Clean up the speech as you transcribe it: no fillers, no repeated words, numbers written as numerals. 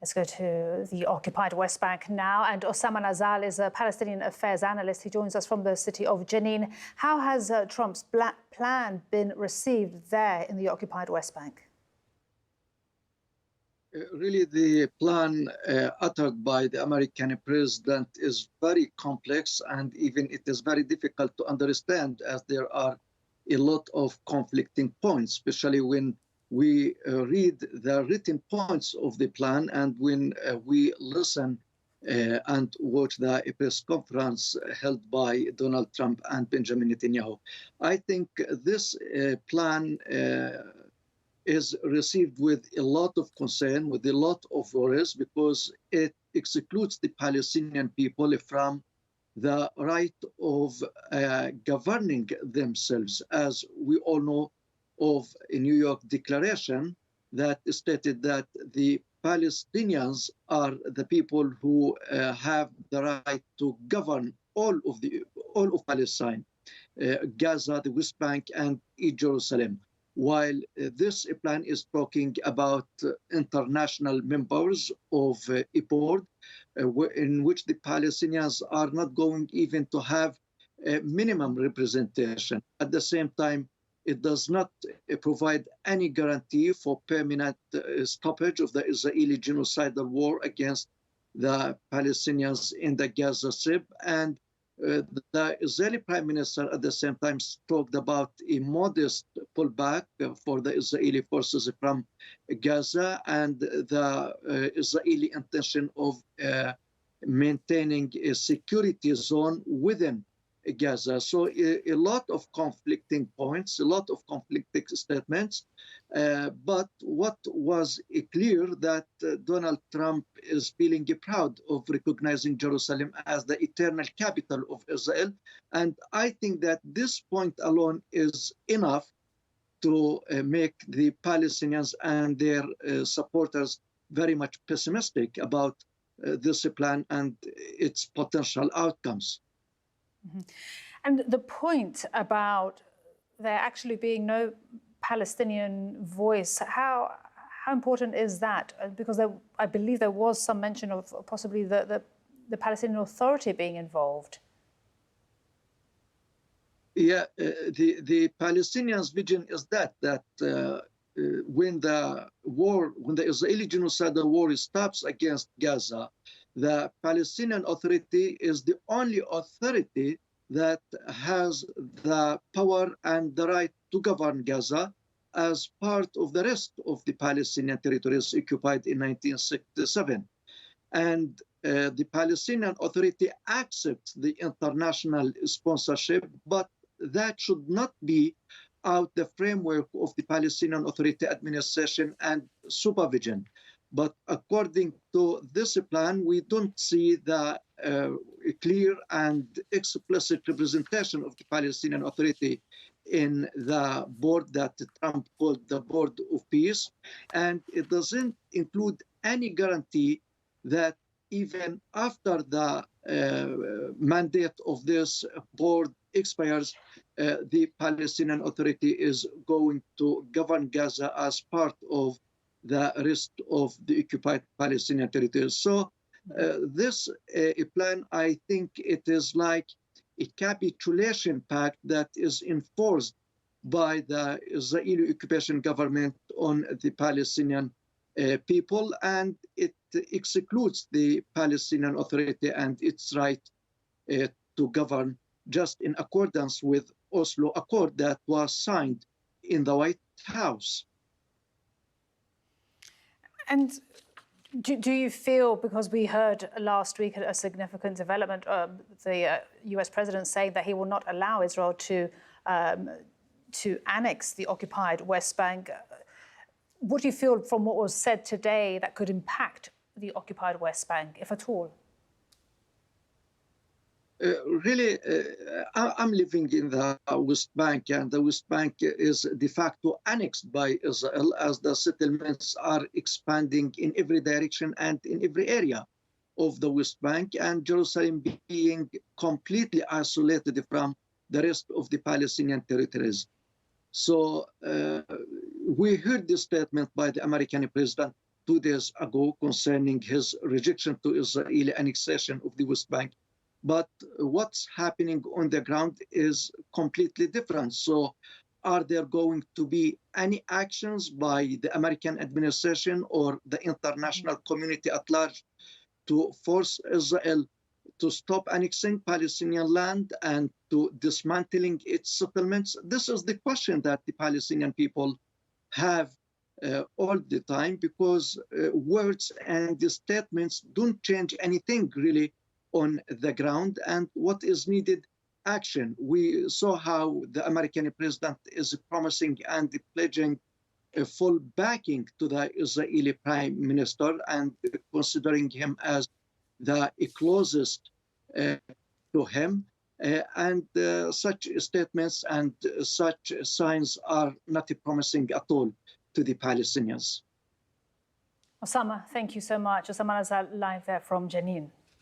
Let's go to the occupied West Bank now. And Osama Nazzal is a Palestinian affairs analyst. He joins us from the city of Jenin. How has Trump's plan been received there in the occupied West Bank? Really, the plan uttered by the American president is very complex, and even it is very difficult to understand, as there are a lot of conflicting points, especially when we read the written points of the plan and when we listen and watch the press conference held by Donald Trump and Benjamin Netanyahu. I think this plan is received with a lot of concern, with a lot of worries, because it excludes the Palestinian people from the right of governing themselves. As we all know of a New York declaration that stated that the Palestinians are the people who have the right to govern all of Palestine, Gaza, the West Bank, and East Jerusalem. While this plan is talking about international members of a board in which the Palestinians are not going even to have a minimum representation. At the same time, it does not provide any guarantee for permanent stoppage of the Israeli genocidal war against the Palestinians in the Gaza Strip. And the Israeli Prime Minister at the same time talked about a modest pullback for the Israeli forces from Gaza and the Israeli intention of maintaining a security zone within Gaza. So a lot of conflicting points, a lot of conflicting statements. But what was clear that Donald Trump is feeling proud of recognizing Jerusalem as the eternal capital of Israel. And I think that this point alone is enough to make the Palestinians and their supporters very much pessimistic about this plan and its potential outcomes. Mm-hmm. And the point about there actually being no Palestinian voice, how important is that? Because I believe there was some mention of possibly the Palestinian Authority being involved. Yeah, the Palestinians' vision is that when the Israeli genocidal war stops against Gaza, the Palestinian Authority is the only authority that has the power and the right to govern Gaza as part of the rest of the Palestinian territories occupied in 1967. And the Palestinian Authority accepts the international sponsorship, but that should not be out the framework of the Palestinian Authority administration and supervision. But according to this plan, we don't see the clear and explicit representation of the Palestinian Authority in the board that Trump called the Board of Peace. And it doesn't include any guarantee that even after the mandate of this board expires, the Palestinian Authority is going to govern Gaza as part of the rest of the occupied Palestinian territories. So this plan, I think it is like a capitulation pact that is enforced by the Israeli occupation government on the Palestinian people, and it excludes the Palestinian Authority and its right to govern just in accordance with Oslo Accord that was signed in the White House. And do you feel, because we heard last week a significant development, the US president saying that he will not allow Israel to annex the occupied West Bank. What do you feel from what was said today that could impact the occupied West Bank, if at all? Really, I'm living in the West Bank, and the West Bank is de facto annexed by Israel as the settlements are expanding in every direction and in every area of the West Bank, and Jerusalem being completely isolated from the rest of the Palestinian territories. So we heard this statement by the American president 2 days ago concerning his rejection to Israeli annexation of the West Bank. But what's happening on the ground is completely different. So are there going to be any actions by the American administration or the international community at large to force Israel to stop annexing Palestinian land and to dismantling its settlements? This is the question that the Palestinian people have all the time, because words and the statements don't change anything really on the ground, and what is needed, action. We saw how the American president is promising and pledging a full backing to the Israeli prime minister and considering him as the closest to him. And such statements and such signs are not promising at all to the Palestinians. Osama, thank you so much. Osama Nazzal live there from Jenin.